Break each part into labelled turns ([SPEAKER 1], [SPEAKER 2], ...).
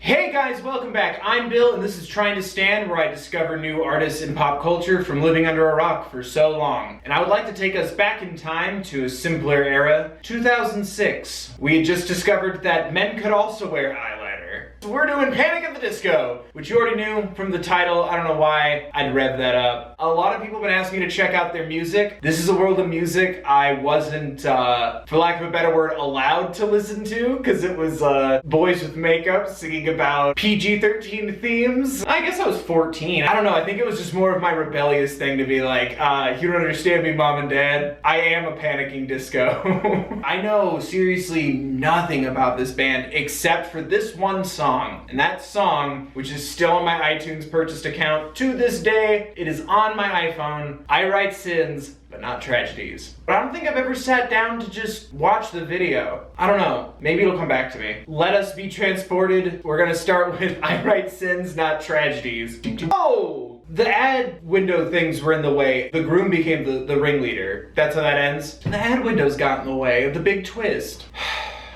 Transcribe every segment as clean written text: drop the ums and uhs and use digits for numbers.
[SPEAKER 1] Hey guys, welcome back. I'm Bill and this is Trying to Stand, where I discover new artists in pop culture from living under a rock for so long. And I would like to take us back in time to a simpler era, 2006. We had just discovered that men could also wear eyeliner. So we're doing Panic at the Disco, which you already knew from the title. I don't know why I'd rev that up. A lot of people have been asking me to check out their music. This is a world of music I wasn't, for lack of a better word, allowed to listen to, because it was boys with makeup singing about PG-13 themes. I guess I was 14. I don't know, I think it was just more of my rebellious thing to be like, you don't understand me, mom and dad. I am a panicking disco. I know seriously nothing about this band except for this one song. And that song, which is still on my iTunes purchased account to this day, it is on my iPhone. I write sins, but not tragedies. But I don't think I've ever sat down to just watch the video. I don't know, maybe it'll come back to me. Let us be transported. We're gonna start with I write sins, not tragedies. Oh! The ad window things were in the way. The groom became the ringleader. That's how that ends. And the ad windows got in the way of the big twist.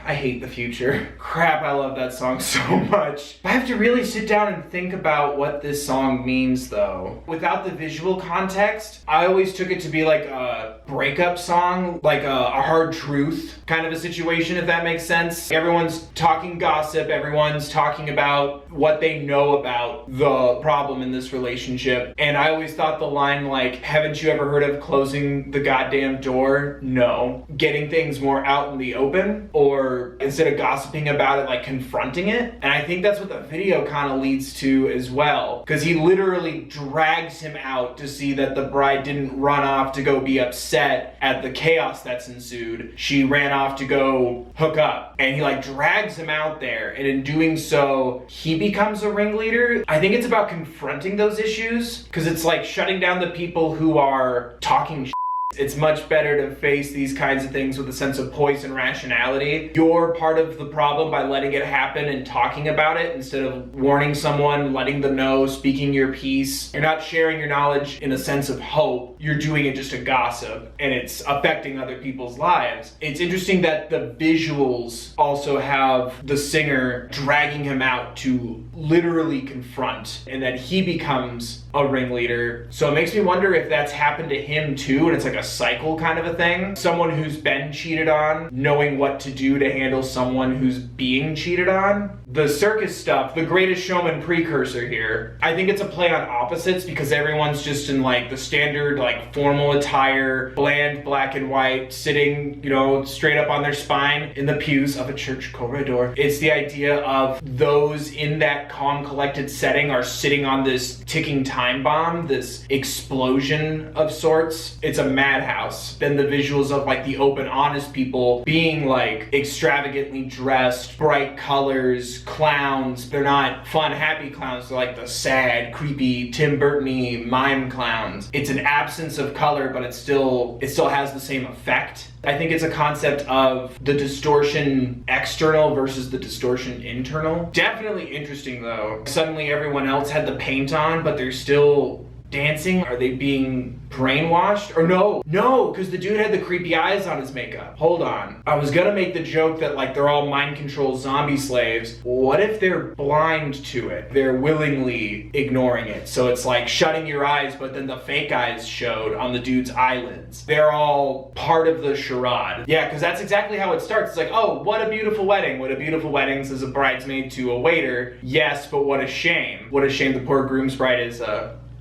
[SPEAKER 1] I hate the future. Crap, I love that song so much. I have to really sit down and think about what this song means though. Without the visual context, I always took it to be like a breakup song, like a hard truth kind of a situation, if that makes sense. Everyone's talking gossip, everyone's talking about what they know about the problem in this relationship. And I always thought the line like, haven't you ever heard of closing the goddamn door? No. Getting things more out in the open, or instead of gossiping about it, like confronting it. And I think that's what the video kind of leads to as well, because he literally drags him out to see that the bride didn't run off to go be upset at the chaos that's ensued. She ran off to go hook up, and he like drags him out there, and in doing so he becomes a ringleader. I think it's about confronting those issues, because it's like shutting down the people who are talking shit. It's much better to face these kinds of things with a sense of poise and rationality. You're part of the problem by letting it happen and talking about it instead of warning someone, letting them know, speaking your piece. You're not sharing your knowledge in a sense of hope. You're doing it just to gossip, and it's affecting other people's lives. It's interesting that the visuals also have the singer dragging him out to literally confront, and that he becomes a ringleader. So it makes me wonder if that's happened to him too, and it's like a cycle kind of a thing. Someone who's been cheated on, knowing what to do to handle someone who's being cheated on. The circus stuff, the Greatest Showman precursor here. I think it's a play on opposites, because everyone's just in like the standard like formal attire, bland black and white, sitting, you know, straight up on their spine in the pews of a church corridor. It's the idea of those in that calm, collected setting are sitting on this ticking time bomb, this explosion of sorts. It's a madhouse. Then the visuals of like the open, honest people being like extravagantly dressed, bright colors, clowns. They're not fun, happy clowns. They're like the sad, creepy, Tim Burton-y mime clowns. It's an absence of color, but it still has the same effect. I think it's a concept of the distortion external versus the distortion internal. Definitely interesting though. Suddenly everyone else had the paint on, but they're still dancing. Are they being brainwashed? Or no, because the dude had the creepy eyes on his makeup. Hold on. I was gonna make the joke that like they're all mind control zombie slaves. What if they're blind to it? They're willingly ignoring it. So it's like shutting your eyes, but then the fake eyes showed on the dude's eyelids. They're all part of the charade. Yeah, because that's exactly how it starts. It's like, oh, what a beautiful wedding. What a beautiful wedding, says a bridesmaid to a waiter. Yes, but what a shame. What a shame the poor groom's bride is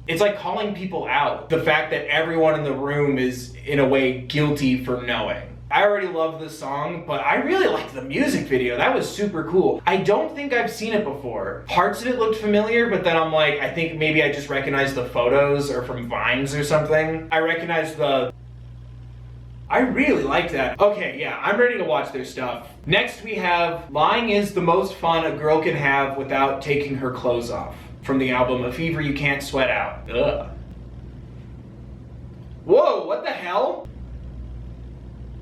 [SPEAKER 1] it's like calling people out. The fact that everyone in the room is, in a way, guilty for knowing. I already love this song, but I really liked the music video. That was super cool. I don't think I've seen it before. Parts of it looked familiar, but then I'm like, I think maybe I just recognized the photos or from Vines or something. I recognized I really like that. Okay, yeah, I'm ready to watch their stuff. Next we have Lying is the Most Fun a Girl Can Have Without Taking Her Clothes Off, from the album A Fever You Can't Sweat Out. Ugh. Whoa, what the hell?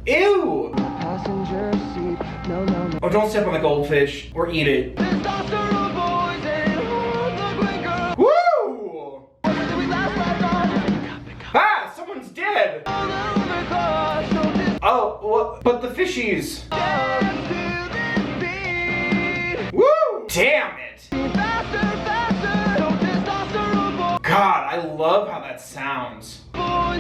[SPEAKER 1] Ew!
[SPEAKER 2] Passenger seat. No.
[SPEAKER 1] Oh, don't step on the goldfish or eat it. Woo! Ah, someone's dead! Oh, what? But the fishies. Woo! Damn it! love how that sounds. Are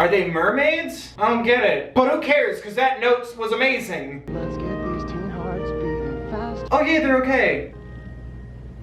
[SPEAKER 1] they mermaids? I don't get it. But who cares, because that note was amazing.
[SPEAKER 2] Let's get these teen hearts beating fast.
[SPEAKER 1] Oh yeah, they're okay.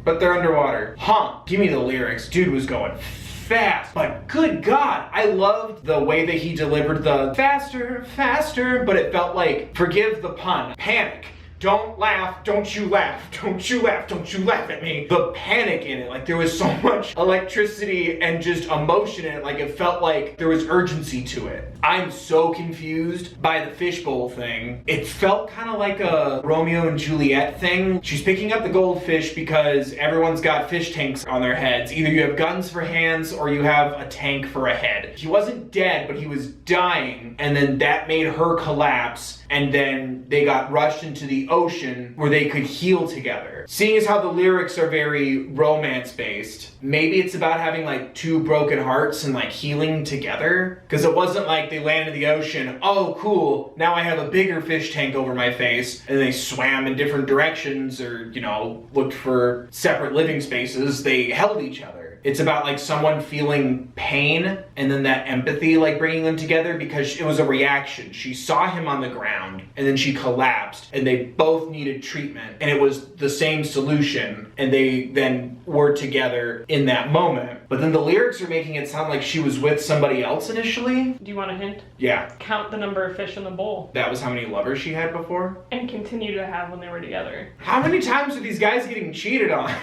[SPEAKER 1] But they're underwater. Huh, give me the lyrics. Dude was going fast, but good God, I loved the way that he delivered the faster, faster, but it felt like, forgive the pun, panic. Don't laugh, don't you laugh, don't you laugh, don't you laugh at me. The panic in it, like there was so much electricity and just emotion in it, like it felt like there was urgency to it. I'm so confused by the fishbowl thing. It felt kind of like a Romeo and Juliet thing. She's picking up the goldfish because everyone's got fish tanks on their heads. Either you have guns for hands or you have a tank for a head. He wasn't dead, but he was dying, and then that made her collapse, and then they got rushed into the ocean where they could heal together. Seeing as how the lyrics are very romance based, maybe it's about having like two broken hearts and like healing together, because it wasn't like they landed in the ocean, oh cool, now I have a bigger fish tank over my face, and they swam in different directions or, you know, looked for separate living spaces. They held each other. It's about like someone feeling pain and then that empathy like bringing them together, because it was a reaction. She saw him on the ground and then she collapsed and they both needed treatment, and it was the same solution, and they then were together in that moment. But then the lyrics are making it sound like she was with somebody else initially.
[SPEAKER 3] Do you want a hint?
[SPEAKER 1] Yeah.
[SPEAKER 3] Count the number of fish in the bowl.
[SPEAKER 1] That was how many lovers she had before?
[SPEAKER 3] And continue to have when they were together.
[SPEAKER 1] How many times are these guys getting cheated on?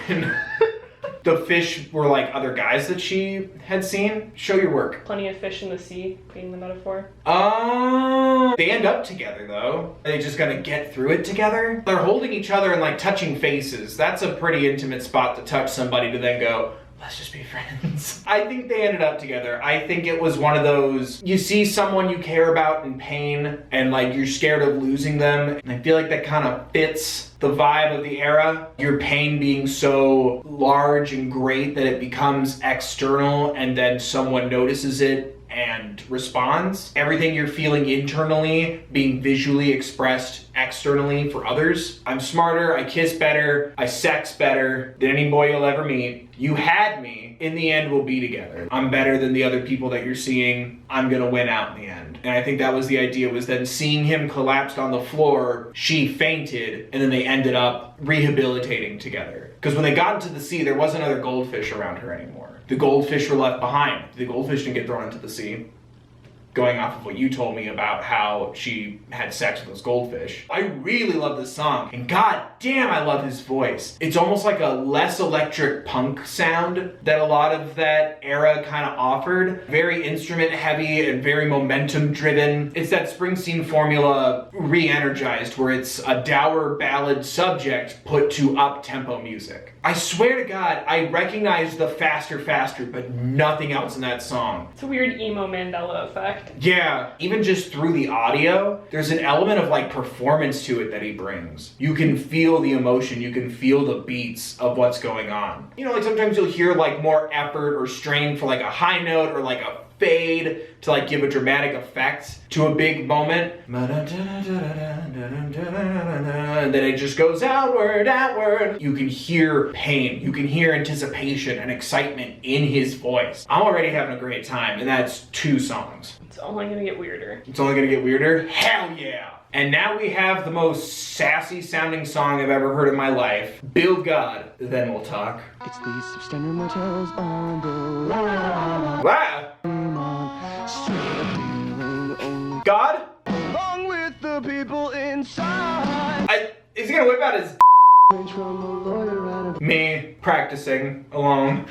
[SPEAKER 1] The fish were like other guys that she had seen. Show your work.
[SPEAKER 3] Plenty of fish in the sea, being the metaphor.
[SPEAKER 1] Oh, they end up together though. Are they just gonna get through it together? They're holding each other and like touching faces. That's a pretty intimate spot to touch somebody to then go, let's just be friends. I think they ended up together. I think it was one of those, you see someone you care about in pain and like you're scared of losing them. And I feel like that kind of fits the vibe of the era. Your pain being so large and great that it becomes external, and then someone notices it and responds. Everything you're feeling internally being visually expressed externally for others. I'm smarter, I kiss better, I sex better than any boy you'll ever meet. You had me. In the end, we'll be together. I'm better than the other people that you're seeing. I'm gonna win out in the end. And I think that was the idea, was then seeing him collapsed on the floor, she fainted, and then they ended up rehabilitating together. Because when they got into the sea, there wasn't other goldfish around her anymore. The goldfish were left behind. The goldfish didn't get thrown into the sea. Going off of what you told me about how she had sex with those goldfish. I really love this song, and god damn I love his voice. It's almost like a less electric punk sound that a lot of that era kind of offered. Very instrument heavy and very momentum driven. It's that Springsteen formula re-energized, where it's a dour ballad subject put to up-tempo music. I swear to God, I recognize the faster, but nothing else in that song.
[SPEAKER 3] It's a weird emo Mandela effect.
[SPEAKER 1] Yeah, even just through the audio, there's an element of like performance to it that he brings. You can feel the emotion, you can feel the beats of what's going on. You know, like sometimes you'll hear like more effort or strain for like a high note or like a fade to like give a dramatic effect to a big moment. And then it just goes outward. You can hear pain, you can hear anticipation and excitement in his voice. I'm already having a great time, and that's 2 songs.
[SPEAKER 3] It's only gonna get weirder.
[SPEAKER 1] It's only gonna get weirder? Hell yeah! And now we have the most sassy sounding song I've ever heard in my life. Build God, then we'll talk.
[SPEAKER 2] It's these substandard motels on the line.
[SPEAKER 1] Wow!
[SPEAKER 2] Straight up feeling only
[SPEAKER 1] God?
[SPEAKER 2] along with the people inside.
[SPEAKER 1] Is he gonna whip out his
[SPEAKER 2] Range from a lawyer and
[SPEAKER 1] me practicing alone?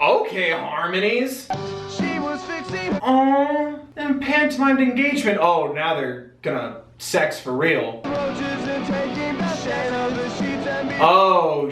[SPEAKER 1] Okay, harmonies.
[SPEAKER 2] she was fixing
[SPEAKER 1] Oh, and pantomimed engagement. Oh, now they're gonna sex for real.
[SPEAKER 2] roaches and taking baths of the sheets and be
[SPEAKER 1] Oh,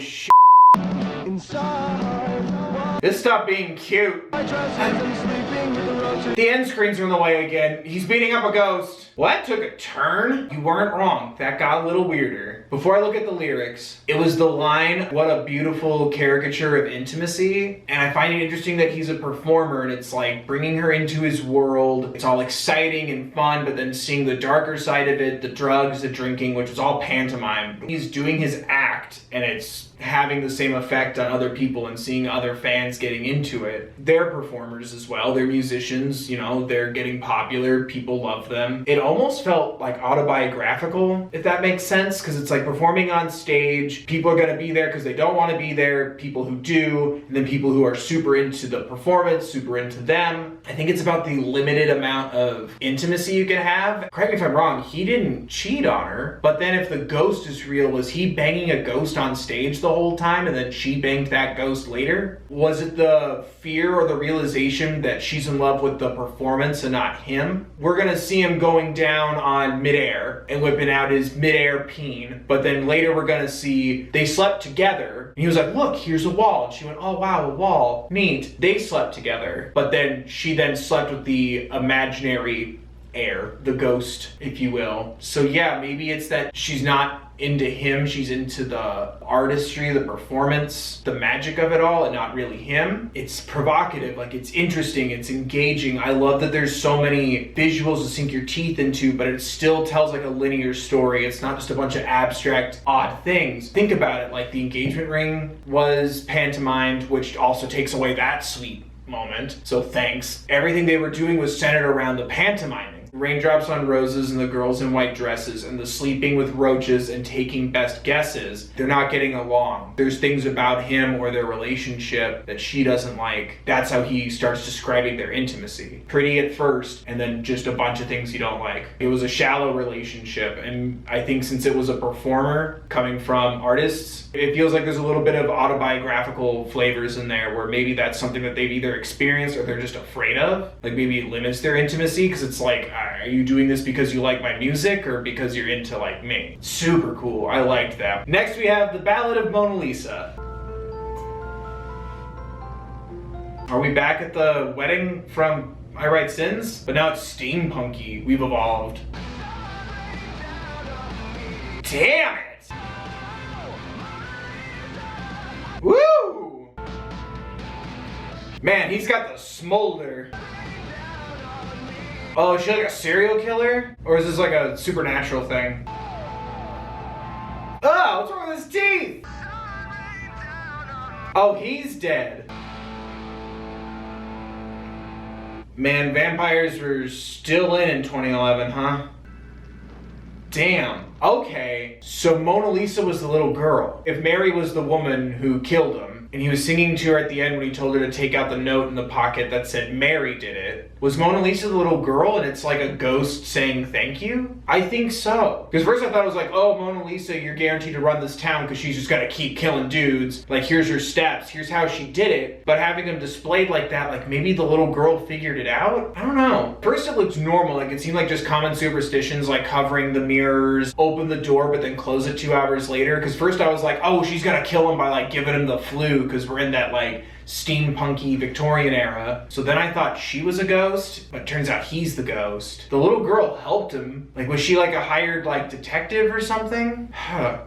[SPEAKER 2] inside.
[SPEAKER 1] this stopped being cute.
[SPEAKER 2] I trust them sleep sleeping with the roaches.
[SPEAKER 1] The end screens are in the way again. He's beating up a ghost. What? Took a turn? You weren't wrong. That got a little weirder. Before I look at the lyrics, it was the line, what a beautiful caricature of intimacy. And I find it interesting that he's a performer and it's like bringing her into his world. It's all exciting and fun, but then seeing the darker side of it, the drugs, the drinking, which is all pantomime. He's doing his act and it's having the same effect on other people and seeing other fans getting into it. They're performers as well. They're musicians, you know, they're getting popular. People love them. It almost felt like autobiographical, if that makes sense, because it's like performing on stage. People are going to be there because they don't want to be there. People who do, and then people who are super into the performance, super into them. I think it's about the limited amount of intimacy you can have. Correct me if I'm wrong, he didn't cheat on her, but then if the ghost is real, was he banging a ghost on stage the whole time and then she banged that ghost later? Was it the fear or the realization that she's in love with the performance and not him? We're gonna see him going down on midair and whipping out his midair peen, but then later we're gonna see they slept together and he was like, look, here's a wall, and she went, oh wow, a wall, neat. They slept together, but then she then slept with the imaginary heir, the ghost, if you will. So yeah, maybe it's that she's not into him, she's into the artistry, the performance, the magic of it all, and not really him. It's provocative, like it's interesting, it's engaging. I love that there's so many visuals to sink your teeth into, but it still tells like a linear story. It's not just a bunch of abstract, odd things. Think about it, like the engagement ring was pantomimed, which also takes away that sweet moment, so thanks. Everything they were doing was centered around the pantomiming. Raindrops on roses and the girls in white dresses and the sleeping with roaches and taking best guesses. They're not getting along. There's things about him or their relationship that she doesn't like. That's how he starts describing their intimacy. Pretty at first, and then just a bunch of things you don't like. It was a shallow relationship, and I think since it was a performer coming from artists, it feels like there's a little bit of autobiographical flavors in there where maybe that's something that they've either experienced or they're just afraid of. Like maybe it limits their intimacy because it's like, are you doing this because you like my music or because you're into like me? Super cool. I liked that. Next we have the Ballad of Mona Lisa. Are we back at the wedding from I Write Sins? But now it's steampunky. We've evolved. Damn it! Woo! Man, he's got the smolder. Oh, is she like a serial killer? Or is this like a supernatural thing? Oh, what's wrong with his teeth? Oh, he's dead. Man, vampires were still in 2011, huh? Damn. Okay, so Mona Lisa was the little girl. If Mary was the woman who killed him, and he was singing to her at the end when he told her to take out the note in the pocket that said Mary did it, was Mona Lisa the little girl and it's like a ghost saying thank you? I think so. Because first I thought it was like, oh, Mona Lisa, you're guaranteed to run this town because she's just gotta keep killing dudes. Like, here's her steps, here's how she did it. But having them displayed like that, like maybe the little girl figured it out? I don't know. First it looked normal, like it seemed like just common superstitions like covering the mirrors, open the door but then close it 2 hours later. Because first I was like, oh, she's gonna kill him by like giving him the flu because we're in that like steampunky Victorian era. So then I thought she was a ghost, but it turns out he's the ghost. The little girl helped him. Like, was she like a hired like detective or something?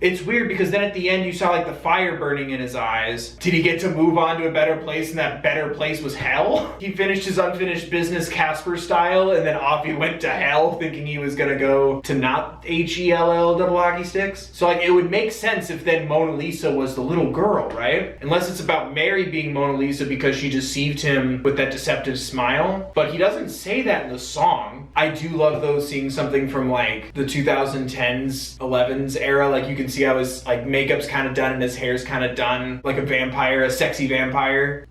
[SPEAKER 1] It's weird because then at the end you saw like the fire burning in his eyes. Did he get to move on to a better place and that better place was hell? He finished his unfinished business Casper style and then off he went to hell thinking he was gonna go to not Hell double hockey sticks. So like it would make sense if then Mona Lisa was the little girl, right? Unless it's about Mary being Mona Lisa because she deceived him with that deceptive smile. But he doesn't say that in the song. I do love though seeing something from like the 2010s, 11s era. Like you can see how his like makeup's kind of done and his hair's kind of done like a vampire, a sexy vampire.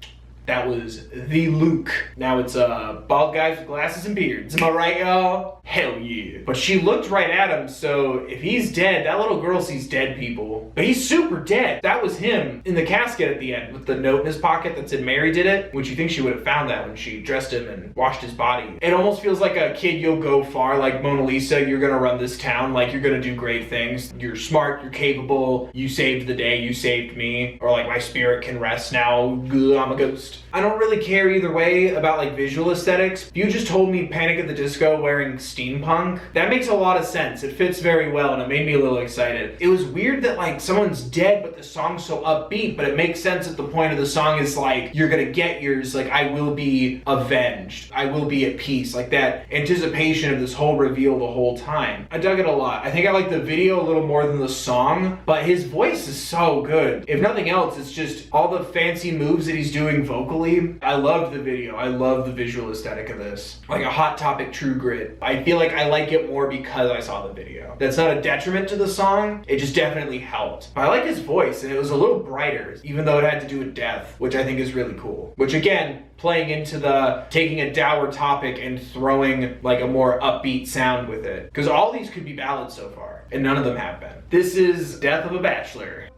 [SPEAKER 1] That was the look. Now it's bald guys with glasses and beards. Am I right, y'all? Hell yeah. But she looked right at him, so if he's dead, that little girl sees dead people. But he's super dead. That was him in the casket at the end with the note in his pocket that said Mary did it, which you think she would have found that when she dressed him and washed his body. It almost feels like a kid, you'll go far, like Mona Lisa, you're gonna run this town, like you're gonna do great things. You're smart, you're capable, you saved the day, you saved me. Or like my spirit can rest now, I'm a ghost. I don't really care either way about like visual aesthetics. If you just told me Panic at the Disco wearing steampunk, that makes a lot of sense. It fits very well and it made me a little excited. It was weird that like someone's dead but the song's so upbeat, but it makes sense that the point of the song is like, you're gonna get yours, like I will be avenged. I will be at peace. Like that anticipation of this whole reveal the whole time. I dug it a lot. I think I like the video a little more than the song, but his voice is so good. If nothing else, it's just all the fancy moves that he's doing vocally. I love the video. I love the visual aesthetic of this. Like a Hot Topic True Grit. I feel like I like it more because I saw the video. That's not a detriment to the song. It just definitely helped. But I like his voice, and it was a little brighter, even though it had to do with death, which I think is really cool. Which again, playing into the taking a dour topic and throwing like a more upbeat sound with it. Because all these could be ballads so far, and none of them have been. This is Death of a Bachelor.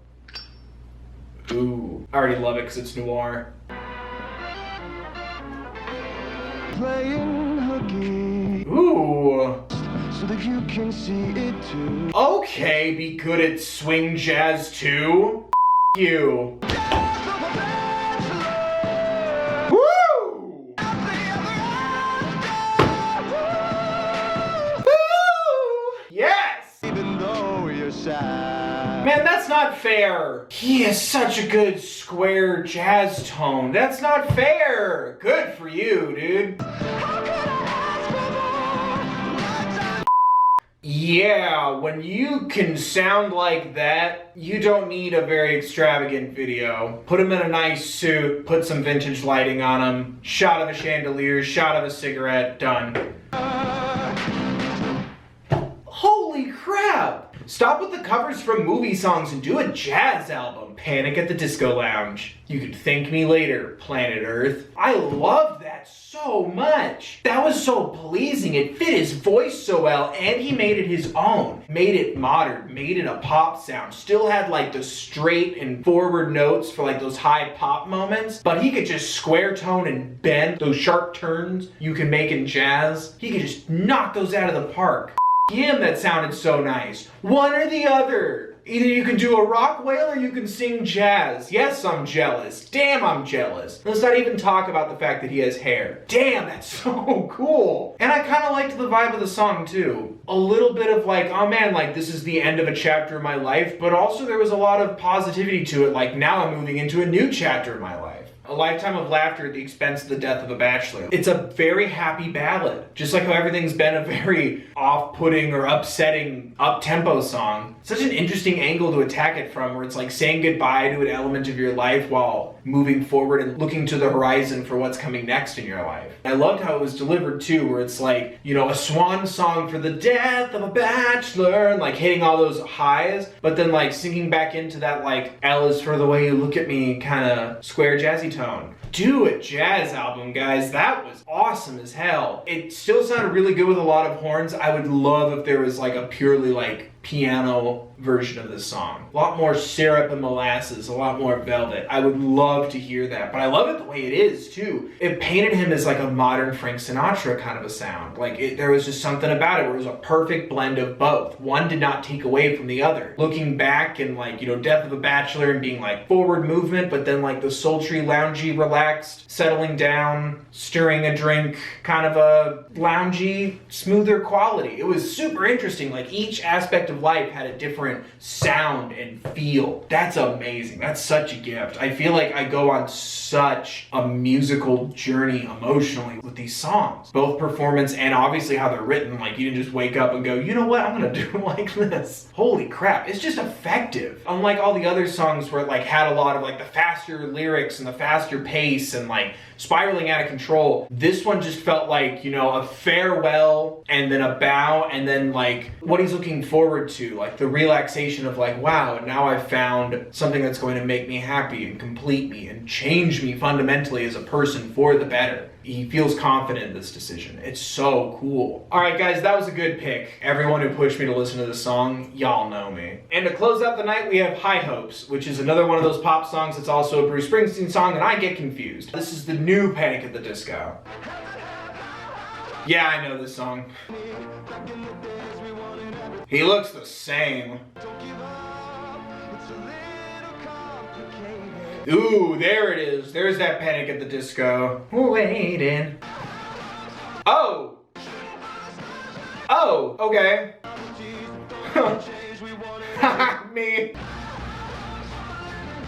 [SPEAKER 1] Ooh, I already love it because it's noir.
[SPEAKER 2] Playing hooky.
[SPEAKER 1] Ooh.
[SPEAKER 2] So that you can see it too.
[SPEAKER 1] Okay, be good at swing jazz too. You. Woo! Yes!
[SPEAKER 2] Even though you're sad.
[SPEAKER 1] Man, that's not fair. He has such a good square jazz tone. That's not fair. Good for you, dude. Yeah, when you can sound like that, you don't need a very extravagant video. Put him in a nice suit, put some vintage lighting on him, shot of a chandelier, shot of a cigarette, done. Holy crap! Stop with the covers from movie songs and do a jazz album. Panic at the Disco Lounge. You could thank me later, Planet Earth. I loved that so much. That was so pleasing. It fit his voice so well, and he made it his own. Made it modern, made it a pop sound. Still had like the straight and forward notes for like those high pop moments, but he could just square tone and bend those sharp turns you can make in jazz. He could just knock those out of the park. Him, that sounded so nice. One or the other. Either you can do a rock wail or you can sing jazz. Yes, I'm jealous. Damn, I'm jealous. Let's not even talk about the fact that he has hair. Damn, that's so cool. And I kind of liked the vibe of the song too. A little bit of like, oh man, like this is the end of a chapter of my life, but also there was a lot of positivity to it. Like now I'm moving into a new chapter of my life. A lifetime of laughter at the expense of the death of a bachelor. It's a very happy ballad. Just like how everything's been a very off-putting or upsetting up-tempo song. Such an interesting angle to attack it from, where it's like saying goodbye to an element of your life while moving forward and looking to the horizon for what's coming next in your life. I loved how it was delivered too, where it's like, you know, a swan song for the death of a bachelor, and like hitting all those highs, but then like sinking back into that like, L is for the way you look at me kind of square jazzy tone. Do a jazz album, guys. That was awesome as hell. It still sounded really good with a lot of horns. I would love if there was like a purely like piano version of this song. A lot more syrup and molasses, a lot more velvet. I would love to hear that, but I love it the way it is too. It painted him as like a modern Frank Sinatra kind of a sound. Like there was just something about it where it was a perfect blend of both. One did not take away from the other. Looking back and like, you know, Death of a Bachelor and being like forward movement, but then like the sultry, loungy, relaxed, settling down, stirring a drink, kind of a loungy, smoother quality. It was super interesting. Like each aspect of life had a different sound and feel. That's amazing. That's such a gift. I feel like I go on such a musical journey emotionally with these songs. Both performance and obviously how they're written. Like you didn't just wake up and go, you know what, I'm gonna do it like this. Holy crap, it's just effective. Unlike all the other songs where it like had a lot of like the faster lyrics and the faster pace and like spiraling out of control, this one just felt like, you know, a farewell and then a bow and then like what he's looking forward to, like the relaxation of like, wow, now I've found something that's going to make me happy and complete me and change me fundamentally as a person for the better. He feels confident in this decision. It's so cool. All right, guys, that was a good pick. Everyone who pushed me to listen to this song, y'all know me. And to close out the night, we have High Hopes, which is another one of those pop songs that's also a Bruce Springsteen song, and I get confused. This is the new Panic at the Disco. Yeah, I know this song. He looks the same. Ooh, there it is. There's that Panic at the Disco. Waiting. Oh! Oh, okay. Me.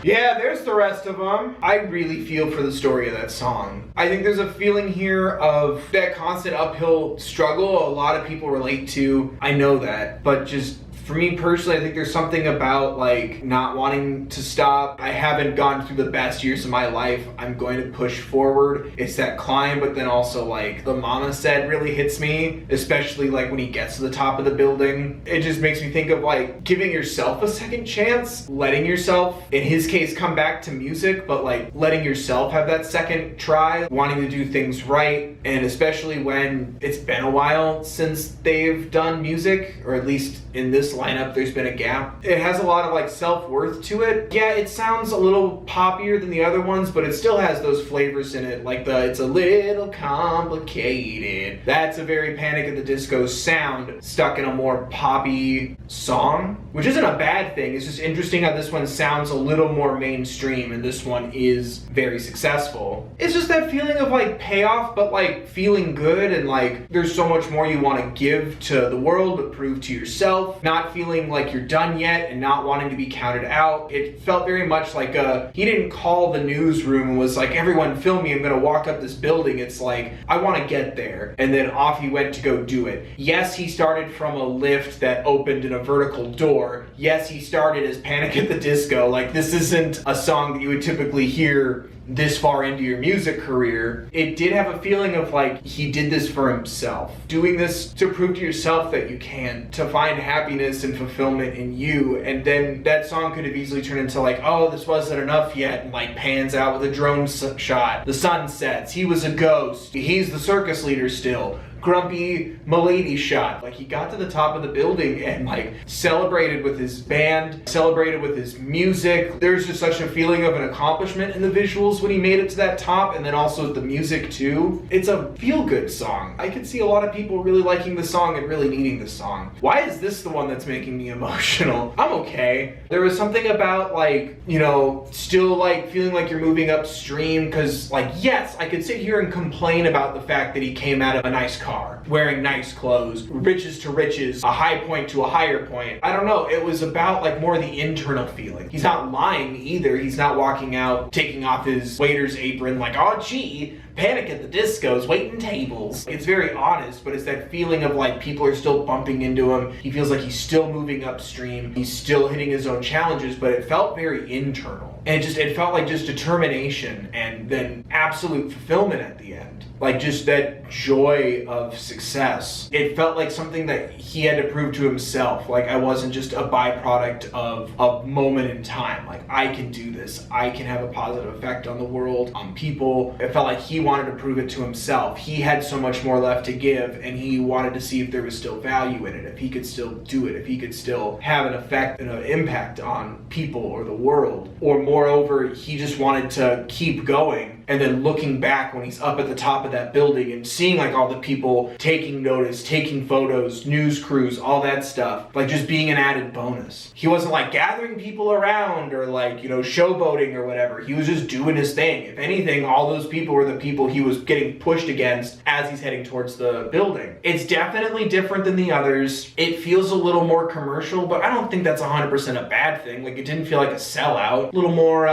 [SPEAKER 1] Yeah, there's the rest of them. I really feel for the story of that song. I think there's a feeling here of that constant uphill struggle a lot of people relate to. I know that, but just for me personally, I think there's something about like not wanting to stop. I haven't gone through the best years of my life. I'm going to push forward. It's that climb, but then also like the mama said really hits me, especially like when he gets to the top of the building. It just makes me think of like giving yourself a second chance, letting yourself, in his case, come back to music, but like letting yourself have that second try, wanting to do things right. And especially when it's been a while since they've done music, or at least in this lineup there's been a gap. It has a lot of like self-worth to it. Yeah, it sounds a little poppier than the other ones, but it still has those flavors in it, like the it's a little complicated. That's a very Panic at the Disco sound stuck in a more poppy song, which isn't a bad thing. It's just interesting how this one sounds a little more mainstream and this one is very successful. It's just that feeling of like payoff, but like feeling good, and like there's so much more you want to give to the world but prove to yourself, not feeling like you're done yet and not wanting to be counted out. It felt very much like he didn't call the newsroom and was like, everyone film me, I'm gonna walk up this building. It's like, I want to get there, and then off he went to go do it. Yes, he started from a lift that opened in a vertical door. Yes, he started as Panic at the Disco. Like, this isn't a song that you would typically hear this far into your music career. It did have a feeling of like he did this for himself, doing this to prove to yourself that you can, to find happiness and fulfillment in you. And then that song could have easily turned into like, oh, this wasn't enough yet, and like pans out with a drone shot, the sun sets, he was a ghost, he's the circus leader still, grumpy milady shot. Like, he got to the top of the building and like celebrated with his band, celebrated with his music. There's just such a feeling of an accomplishment in the visuals when he made it to that top, and then also the music too. It's a feel-good song. I could see a lot of people really liking the song and really needing the song. Why is this the one that's making me emotional? I'm okay. There was something about like, you know, still like feeling like you're moving upstream, because like, yes, I could sit here and complain about the fact that he came out of a nice car, wearing nice clothes, riches to riches, a high point to a higher point. I don't know, it was about like more the internal feeling. He's not lying either. He's not walking out, taking off his waiter's apron like, oh gee, Panic at the Disco's waiting tables. It's very honest, but it's that feeling of like people are still bumping into him. He feels like he's still moving upstream. He's still hitting his own challenges, but it felt very internal. And it felt like just determination and then absolute fulfillment at the end. Like just that joy of success. It felt like something that he had to prove to himself. Like, I wasn't just a byproduct of a moment in time. Like, I can do this. I can have a positive effect on the world, on people. It felt like he wanted to prove it to himself. He had so much more left to give, and he wanted to see if there was still value in it, if he could still do it, if he could still have an effect and an impact on people or the world. Or moreover, he just wanted to keep going. And then looking back when he's up at the top of that building and seeing like all the people taking notice, taking photos, news crews, all that stuff, like just being an added bonus. He wasn't like gathering people around or like, you know, showboating or whatever. He was just doing his thing. If anything, all those people were the people he was getting pushed against as he's heading towards the building. It's definitely different than the others. It feels a little more commercial, but I don't think that's 100% a bad thing. Like, it didn't feel like a sellout. A little more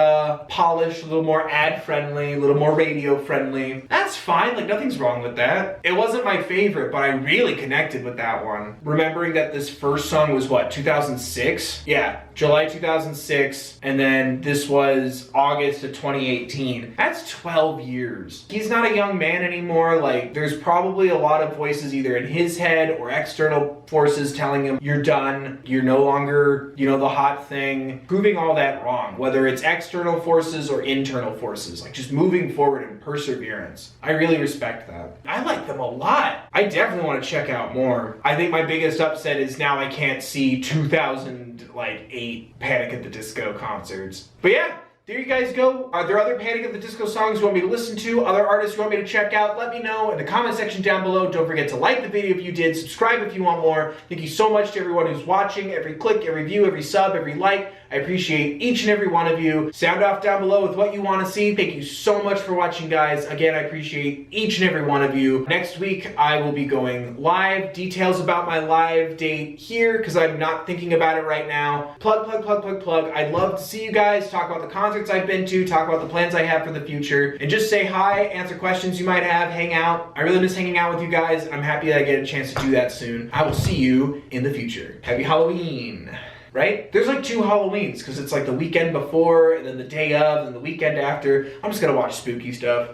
[SPEAKER 1] polished, a little more ad friendly, a little more radio friendly. That's fine, like nothing's wrong with that. It wasn't my favorite, but I really connected with that one. Remembering that this first song was what, 2006? Yeah, July 2006, and then this was August of 2018. That's 12 years. He's not a young man anymore. Like, there's probably a lot of voices either in his head or external forces telling him you're done, you're no longer, you know, the hot thing, proving all that wrong, whether it's external forces or internal forces, like just moving forward in perseverance. I really respect that. I like them a lot. I definitely want to check out more. I think my biggest upset is now I can't see 2008 Panic at the Disco concerts. But yeah, there you guys go. Are there other Panic at the Disco songs you want me to listen to? Other artists you want me to check out? Let me know in the comment section down below. Don't forget to like the video if you did. Subscribe if you want more. Thank you so much to everyone who's watching. Every click, every view, every sub, every like. I appreciate each and every one of you. Sound off down below with what you want to see. Thank you so much for watching, guys. Again, I appreciate each and every one of you. Next week, I will be going live. Details about my live date here, because I'm not thinking about it right now. Plug, plug, plug, plug, plug. I'd love to see you guys, talk about the concerts I've been to, talk about the plans I have for the future, and just say hi, answer questions you might have, hang out. I really miss hanging out with you guys. I'm happy that I get a chance to do that soon. I will see you in the future. Happy Halloween. Right? There's like 2 Halloweens, because it's like the weekend before, and then the day of, and the weekend after. I'm just gonna watch spooky stuff.